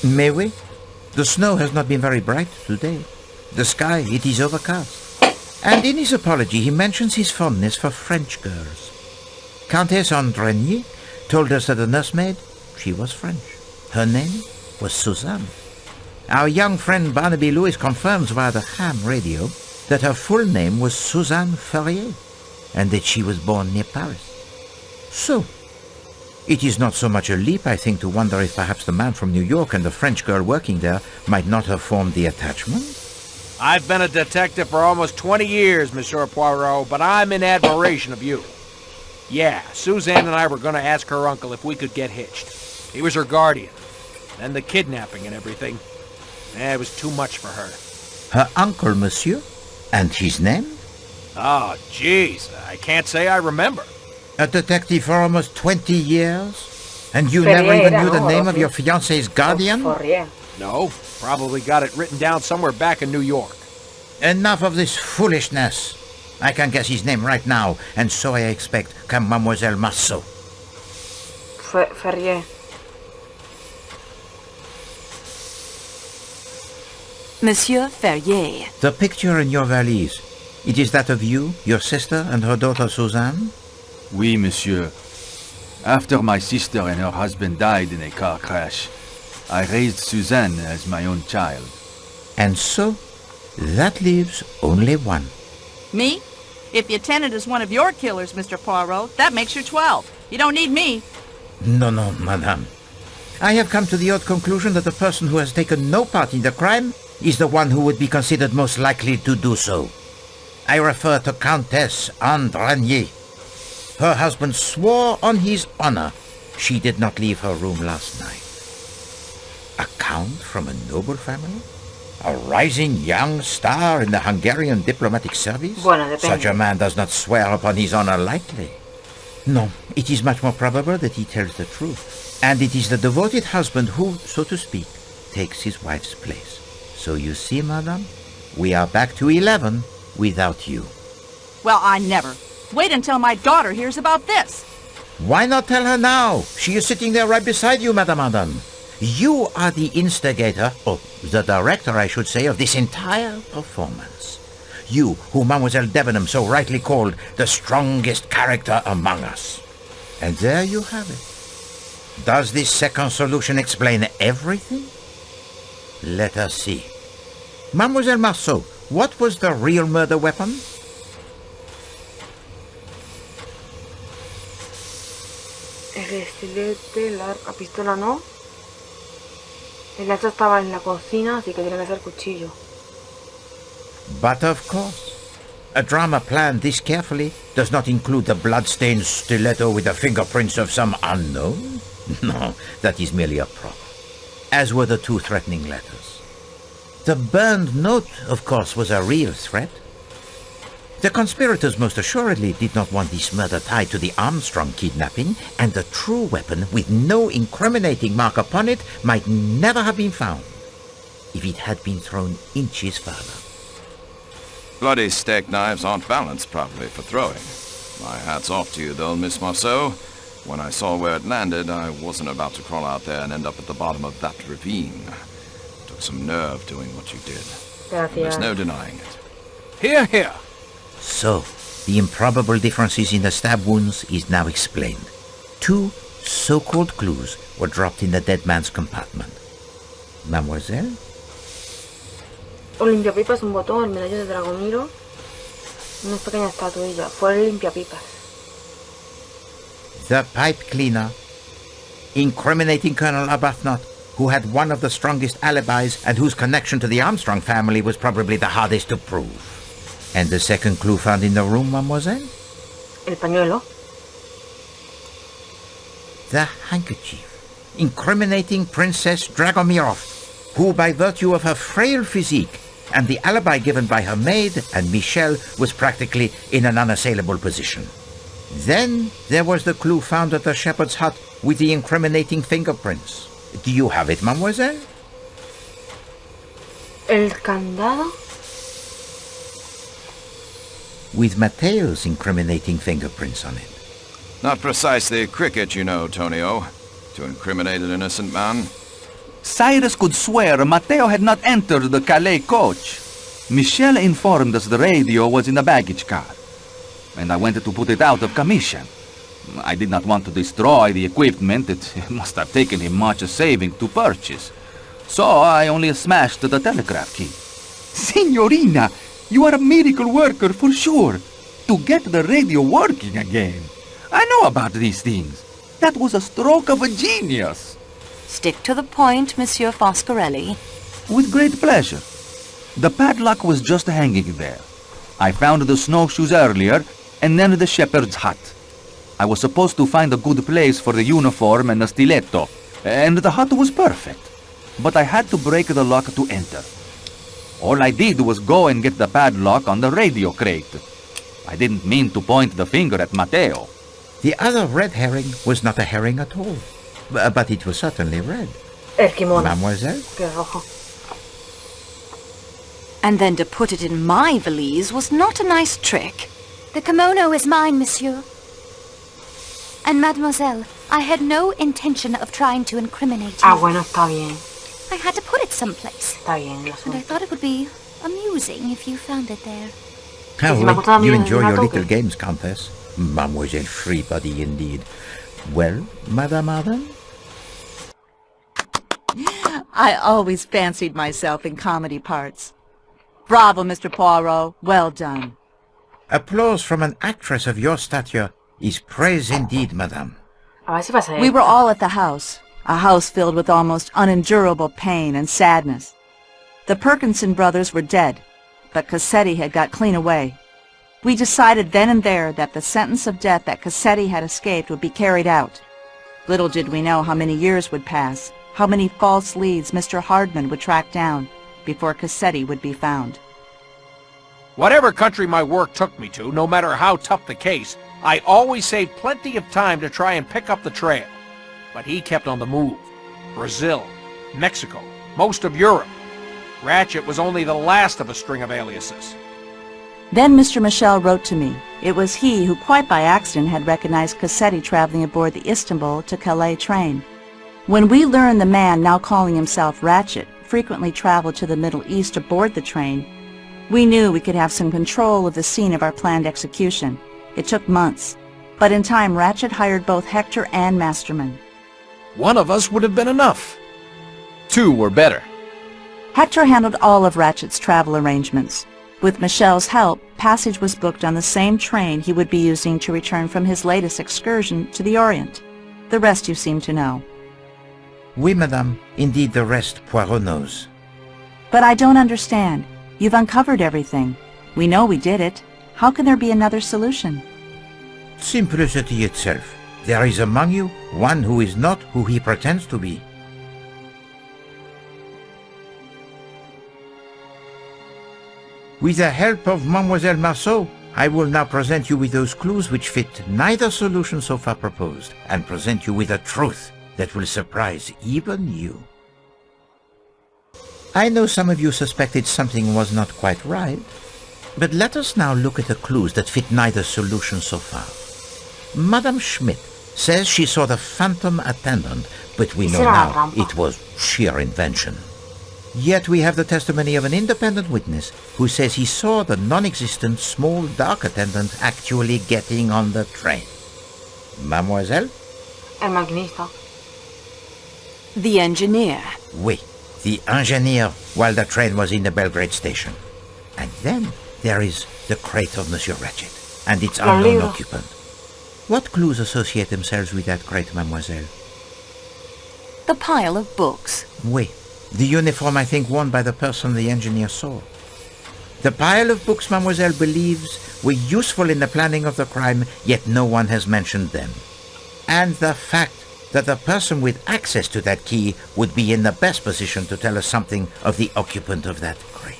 May we? The snow has not been very bright today. The sky, it is overcast. And in his apology, he mentions his fondness for French girls. Countess Andrenier told us that the nursemaid, she was French. Her name was Suzanne. Our young friend Barnaby Lewis confirms via the ham radio that her full name was Suzanne Ferrier, and that she was born near Paris. So, it is not so much a leap, I think, to wonder if perhaps the man from New York and the French girl working there might not have formed the attachment. I've been a detective for almost 20 years, Monsieur Poirot, but I'm in admiration of you. Yeah, Suzanne and I were going to ask her uncle if we could get hitched. He was her guardian. And the kidnapping and everything. It was too much for her. Her uncle, monsieur? And his name? Oh, jeez, I can't say I remember. A detective for almost 20 years? And you Ferrier, never even knew the no, name sí. of your fiancé's guardian? No, probably got it written down somewhere back in New York. Enough of this foolishness. I can guess his name right now, and so I expect can Mademoiselle Marceau. Ferrier. Monsieur Ferrier. The picture in your valise, it is that of you, your sister, and her daughter Suzanne? Oui, monsieur. After my sister and her husband died in a car crash, I raised Suzanne as my own child. And so, that leaves only one. Me? If your tenant is one of your killers, Mr. Poirot, that makes you 12. You don't need me. No, madame. I have come to the odd conclusion that the person who has taken no part in the crime is the one who would be considered most likely to do so. I refer to Countess Andrenier. Her husband swore on his honor she did not leave her room last night. A count from a noble family? A rising young star in the Hungarian diplomatic service? Such a man does not swear upon his honor lightly. No, it is much more probable that he tells the truth. And it is the devoted husband who, so to speak, takes his wife's place. So you see, madame, we are back to 11 without you. Well, I never. Wait until my daughter hears about this. Why not tell her now? She is sitting there right beside you, Madame Adam. You are the instigator, or the director, I should say, of this entire performance. You, who Mademoiselle Debenham so rightly called the strongest character among us. And there you have it. Does this second solution explain everything? Let us see. Mademoiselle Marceau, what was the real murder weapon? El estilete, la pistola no. El hacha estaba en la cocina, así que tiene que ser cuchillo. But of course, a drama planned this carefully does not include the blood-stained stiletto with the fingerprints of some unknown. No, that is merely a prop, as were the 2 threatening letters. The burned note, of course, was a real threat. The conspirators most assuredly did not want this murder tied to the Armstrong kidnapping, and the true weapon, with no incriminating mark upon it, might never have been found if it had been thrown inches further. Bloody steak knives aren't balanced properly for throwing. My hat's off to you, though, Miss Marceau. When I saw where it landed, I wasn't about to crawl out there and end up at the bottom of that ravine. Took some nerve doing what you did. There's no denying it. Hear, hear. So, the improbable differences in the stab wounds is now explained. 2 so-called clues were dropped in the dead man's compartment. Mademoiselle? Un limpiapipas, un botón, el medallón de Dragomiro, una pequeña estatuilla. Fue el limpiapipas. The pipe cleaner, incriminating Colonel Arbuthnot, who had one of the strongest alibis and whose connection to the Armstrong family was probably the hardest to prove. And the second clue found in the room, mademoiselle? El pañuelo. The handkerchief, incriminating Princess Dragomirov, who by virtue of her frail physique and the alibi given by her maid and Michel was practically in an unassailable position. Then there was the clue found at the shepherd's hut with the incriminating fingerprints. Do you have it, mademoiselle? El candado. With Mateo's incriminating fingerprints on it. Not precisely cricket, you know, Tonio, to incriminate an innocent man. Cyrus could swear Matteo had not entered the Calais coach. Michel informed us the radio was in the baggage car, and I went to put it out of commission. I did not want to destroy the equipment. It must have taken him much saving to purchase. So I only smashed the telegraph key. Signorina, you are a miracle worker for sure. To get the radio working again. I know about these things. That was a stroke of a genius. Stick to the point, Monsieur Foscarelli. With great pleasure. The padlock was just hanging there. I found the snowshoes earlier, and then the shepherd's hut. I was supposed to find a good place for the uniform and the stiletto, and the hut was perfect. But I had to break the lock to enter. All I did was go and get the padlock on the radio crate. I didn't mean to point the finger at Matteo. The other red herring was not a herring at all, but it was certainly red. El kimono. Mademoiselle? Que es rojo. And then to put it in my valise was not a nice trick. The kimono is mine, monsieur. And mademoiselle, I had no intention of trying to incriminate you. Ah, bueno, está bien. I had to put it someplace. Está bien el And I asunto. thought it would be amusing if you found it there. How si me gusta a mí you el enjoy your asesinato, little ¿qué? games, Countess. Mademoiselle Freebody, indeed. Well, Madame Arden? I always fancied myself in comedy parts. Bravo, Mr. Poirot. Well done. Applause from an actress of your stature is praise indeed, madame. A ver si pasa We esto. were all at the house, a house filled with almost unendurable pain and sadness. The Perkinson brothers were dead, but Cassetti had got clean away. We decided then and there that the sentence of death that Cassetti had escaped would be carried out. Little did we know how many years would pass, how many false leads Mr. Hardman would track down before Cassetti would be found. Whatever country my work took me to, no matter how tough the case, I always saved plenty of time to try and pick up the trail. But he kept on the move. Brazil, Mexico, most of Europe. Ratchet was only the last of a string of aliases. Then Mr. Michel wrote to me. It was he who, quite by accident, had recognized Cassetti traveling aboard the Istanbul to Calais train. When we learned the man, now calling himself Ratchet, frequently traveled to the Middle East aboard the train, we knew we could have some control of the scene of our planned execution. It took months, but in time Ratchet hired both Hector and Masterman. One of us would have been enough. Two were better. Hector handled all of Ratchet's travel arrangements. With Michel's help, passage was booked on the same train he would be using to return from his latest excursion to the Orient. The rest you seem to know. Oui, madame. Indeed, the rest Poirot knows. But I don't understand. You've uncovered everything. We know we did it. How can there be another solution? Simplicity itself. There is among you one who is not who he pretends to be. With the help of Mademoiselle Marceau, I will now present you with those clues which fit neither solution so far proposed, and present you with a truth that will surprise even you. I know some of you suspected something was not quite right, but let us now look at the clues that fit neither solution so far. Madame Schmidt says she saw the phantom attendant, but we know now it was sheer invention. Yet we have the testimony of an independent witness who says he saw the non-existent small dark attendant actually getting on the train. Mademoiselle? El maquinista. The engineer. Oui, the engineer while the train was in the Belgrade station. And then there is the crate of Monsieur Ratchet and its unknown occupant. What clues associate themselves with that crate, mademoiselle? The pile of books. Oui, the uniform I think worn by the person the engineer saw. The pile of books mademoiselle believes were useful in the planning of the crime, yet no one has mentioned them. And the fact that the person with access to that key would be in the best position to tell us something of the occupant of that crate.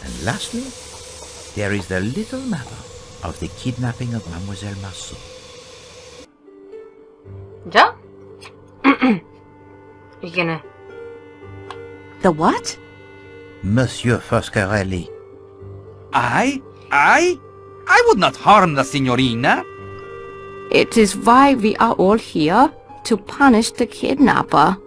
And lastly, there is the little matter of the kidnapping of Mademoiselle Marceau. ¿Ya? ¿Y quién es? The what? Monsieur Foscarelli. I would not harm the signorina. It is why we are all here, to punish the kidnapper.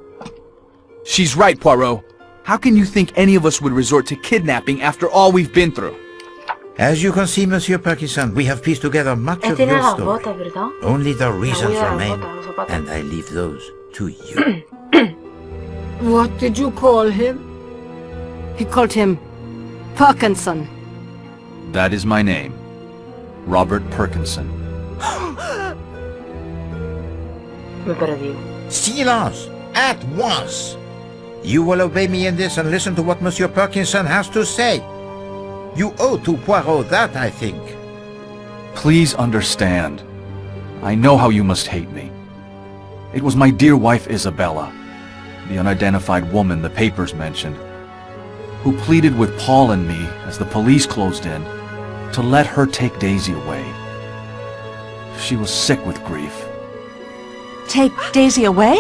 She's right, Poirot. How can you think any of us would resort to kidnapping after all we've been through? As you can see, Monsieur Parkinson, we have pieced together much of Tiene your las story. botas, ¿verdad? Only the La reasons huella de remain, las botas, los zapatos. and I leave those to you. What did you call him? He called him Parkinson. That is my name. Robert Perkinson. Me perdí. Silence! At once! You will obey me in this and listen to what Monsieur Parkinson has to say. You owe to Poirot that, I think. Please understand. I know how you must hate me. It was my dear wife Isabella, the unidentified woman the papers mentioned, who pleaded with Paul and me as the police closed in to let her take Daisy away. She was sick with grief. Take Daisy away?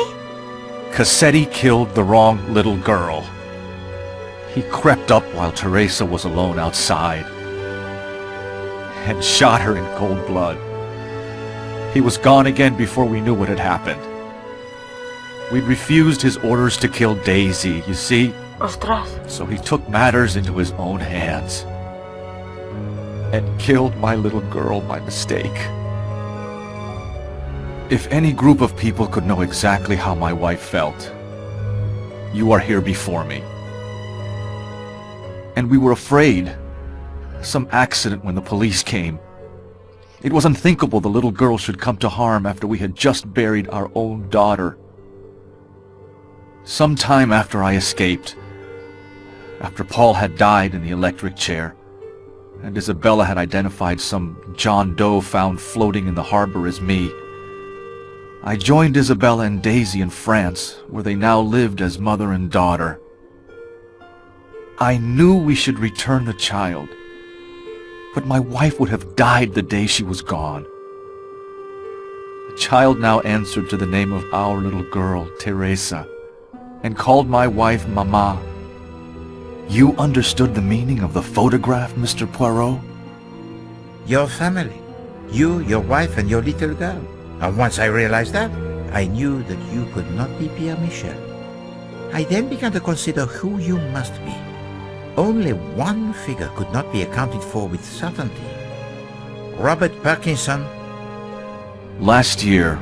Cassetti killed the wrong little girl. He crept up while Teresa was alone outside and shot her in cold blood. He was gone again before we knew what had happened. We'd refused his orders to kill Daisy, you see, Ostras. so he took matters into his own hands and killed my little girl by mistake. If any group of people could know exactly how my wife felt, you are here before me. And we were afraid. Some accident when the police came. It was unthinkable the little girl should come to harm after we had just buried our own daughter. Some time after I escaped, after Paul had died in the electric chair, and Isabella had identified some John Doe found floating in the harbor as me, I joined Isabella and Daisy in France, where they now lived as mother and daughter. I knew we should return the child, but my wife would have died the day she was gone. The child now answered to the name of our little girl, Teresa, and called my wife Mama. You understood the meaning of the photograph, Mr. Poirot? Your family. You, your wife, and your little girl. And once I realized that, I knew that you could not be Pierre Michel. I then began to consider who you must be. Only one figure could not be accounted for with certainty. Robert Parkinson. Last year,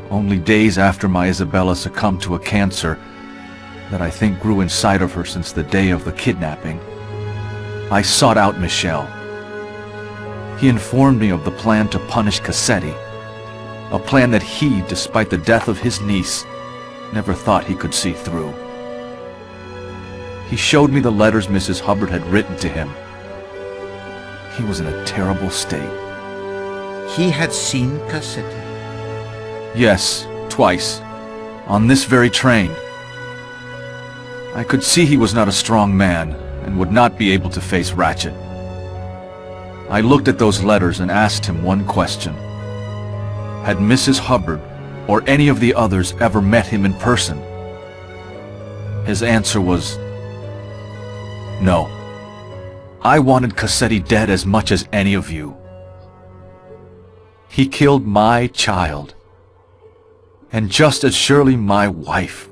only days after my Isabella succumbed to a cancer that I think grew inside of her since the day of the kidnapping, I sought out Michel. He informed me of the plan to punish Cassetti, a plan that he, despite the death of his niece, never thought he could see through. He showed me the letters Mrs. Hubbard had written to him. He was in a terrible state. He had seen Cassetti. Yes, twice. On this very train. I could see he was not a strong man and would not be able to face Ratchet. I looked at those letters and asked him one question. Had Mrs. Hubbard or any of the others ever met him in person? His answer was no. I wanted Cassetti dead as much as any of you. He killed my child, and just as surely my wife.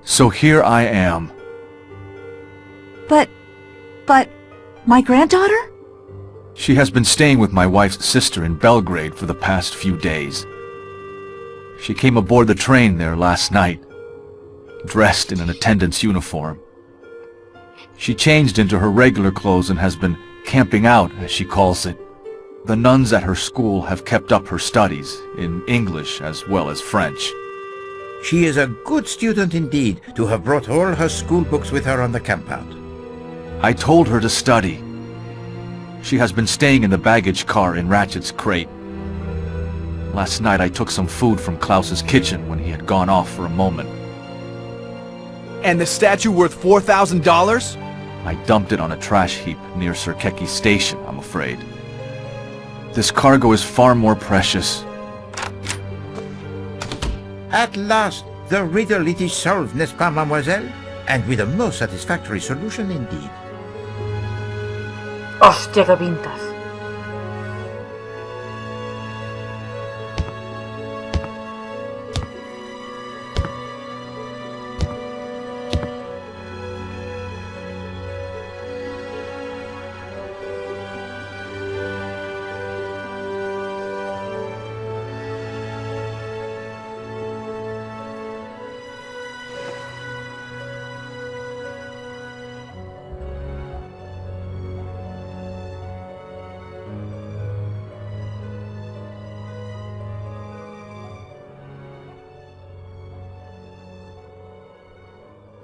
So here I am. But, my granddaughter? She has been staying with my wife's sister in Belgrade for the past few days. She came aboard the train there last night, dressed in an attendant's uniform. She changed into her regular clothes and has been camping out, as she calls it. The nuns at her school have kept up her studies, in English as well as French. She is a good student indeed, to have brought all her school books with her on the campout. I told her to study. She has been staying in the baggage car in Ratchet's crate. Last night I took some food from Klaus's kitchen when he had gone off for a moment. And the statue worth $4,000? I dumped it on a trash heap near Sirkeki Station, I'm afraid. This cargo is far more precious. At last, the riddle it is solved, n'est-ce pas, mademoiselle? And with a most satisfactory solution indeed. Hostia, qué pintas.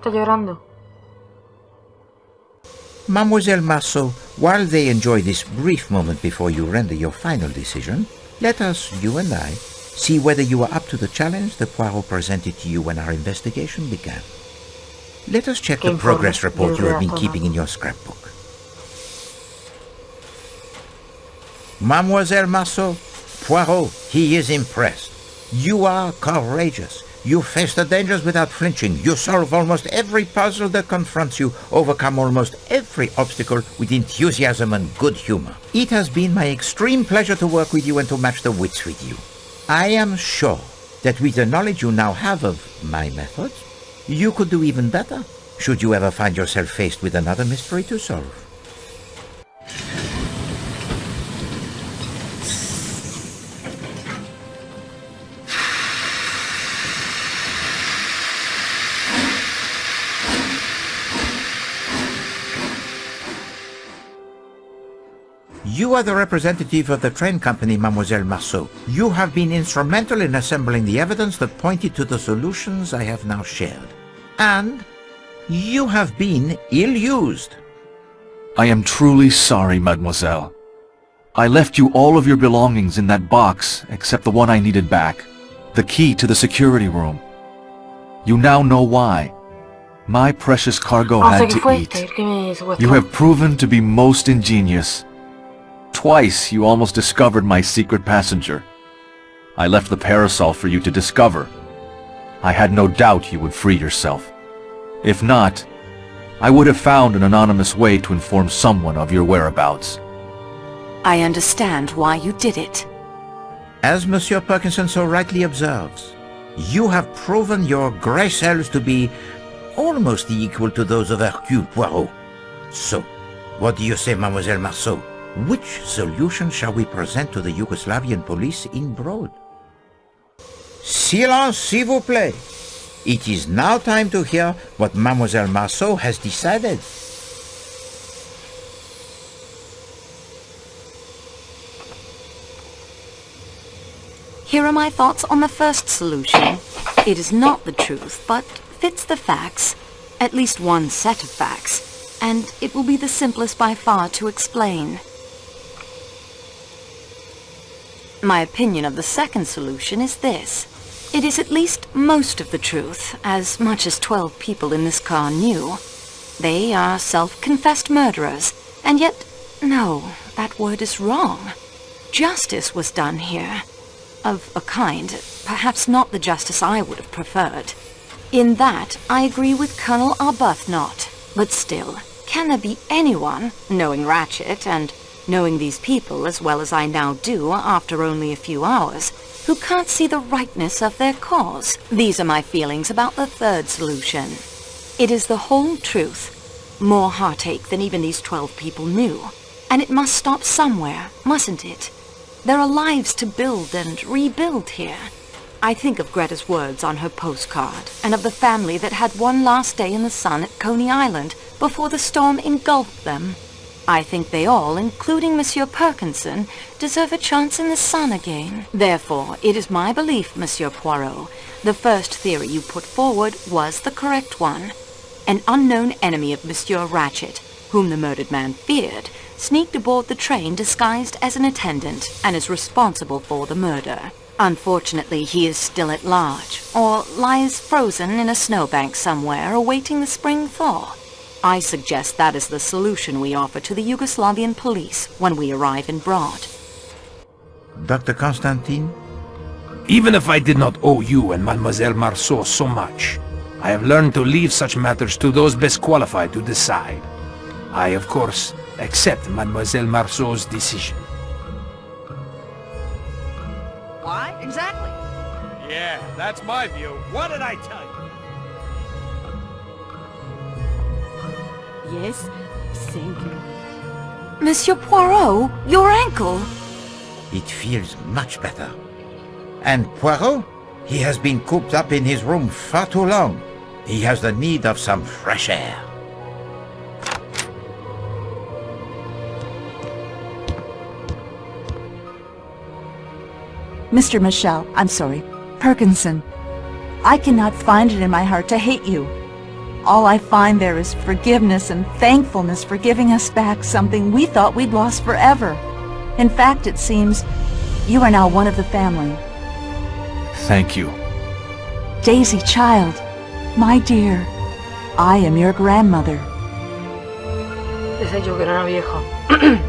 Está llorando. Mademoiselle Marceau, while they enjoy this brief moment before you render your final decision, let us, you and I, see whether you are up to the challenge that Poirot presented to you when our investigation began. Let us check the progress report you have been keeping in your scrapbook. Mademoiselle Marceau, Poirot, he is impressed. You are courageous. You face the dangers without flinching. You solve almost every puzzle that confronts you, overcome almost every obstacle with enthusiasm and good humor. It has been my extreme pleasure to work with you and to match the wits with you. I am sure that with the knowledge you now have of my methods, you could do even better, should you ever find yourself faced with another mystery to solve. You are the representative of the train company, Mademoiselle Marceau. You have been instrumental in assembling the evidence that pointed to the solutions I have now shared. And you have been ill-used. I am truly sorry, mademoiselle. I left you all of your belongings in that box except the one I needed back, the key to the security room. You now know why. My precious cargo had to eat. You have proven to be most ingenious. Twice you almost discovered my secret passenger. I left the parasol for you to discover. I had no doubt you would free yourself. If not, I would have found an anonymous way to inform someone of your whereabouts. I understand why you did it. As Monsieur Parkinson so rightly observes, you have proven your grey cells to be almost equal to those of Hercule Poirot. So, what do you say, Mademoiselle Marceau? Which solution shall we present to the Yugoslavian police in Broad? Silence, s'il vous plaît. It is now time to hear what Mademoiselle Marceau has decided. Here are my thoughts on the first solution. It is not the truth, but fits the facts, at least one set of facts, and it will be the simplest by far to explain. My opinion of the second solution is this. It is at least most of the truth, as much as 12 people in this car knew. They are self-confessed murderers, and yet, no, that word is wrong. Justice was done here. Of a kind, perhaps not the justice I would have preferred. In that, I agree with Colonel Arbuthnot. But still, can there be anyone, knowing Ratchet and knowing these people as well as I now do after only a few hours, who can't see the rightness of their cause? These are my feelings about the third solution. It is the whole truth. More heartache than even these 12 people knew. And it must stop somewhere, mustn't it? There are lives to build and rebuild here. I think of Greta's words on her postcard, and of the family that had one last day in the sun at Coney Island before the storm engulfed them. I think they all, including Monsieur Parkinson, deserve a chance in the sun again. Therefore, it is my belief, Monsieur Poirot, the first theory you put forward was the correct one. An unknown enemy of Monsieur Ratchet, whom the murdered man feared, sneaked aboard the train disguised as an attendant and is responsible for the murder. Unfortunately, he is still at large, or lies frozen in a snowbank somewhere awaiting the spring thaw. I suggest that is the solution we offer to the Yugoslavian police when we arrive in Broad. Dr. Constantine? Even if I did not owe you and Mademoiselle Marceau so much, I have learned to leave such matters to those best qualified to decide. I, of course, accept Mademoiselle Marceau's decision. Why, exactly? Yeah, that's my view. What did I tell you? Yes, thank you. Monsieur Poirot, your ankle! It feels much better. And Poirot? He has been cooped up in his room far too long. He has the need of some fresh air. Mr. Michel, I'm sorry, Parkinson. I cannot find it in my heart to hate you. all I find there is forgiveness and thankfulness for giving us back something we thought we'd lost forever. In fact, it seems you are now one of the family. Thank you. Daisy, child, my dear, I am your grandmother. Esa yo que era una vieja.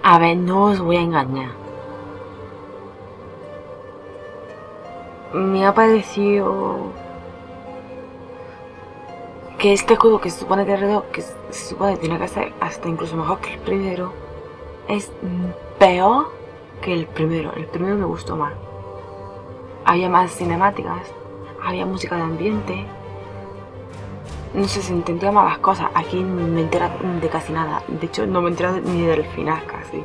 A ver, no os voy a engañar. Me ha parecido que este juego, que se supone que tiene que ser hasta incluso mejor que el primero, es peor que el primero. El primero me gustó más. Había más cinemáticas, había música de ambiente, no sé, se entendía más las cosas. Aquí no me entera de casi nada. De hecho, no me entera ni del final casi.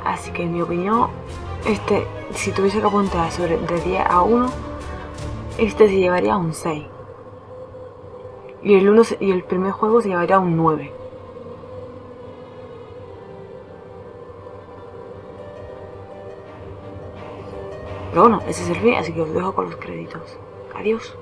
Así que en mi opinión, si tuviese que apuntar de 10 a 1, se llevaría un 6. Y el primer juego se llevaría un 9. Pero bueno, ese es el fin, así que os dejo con los créditos. Adiós.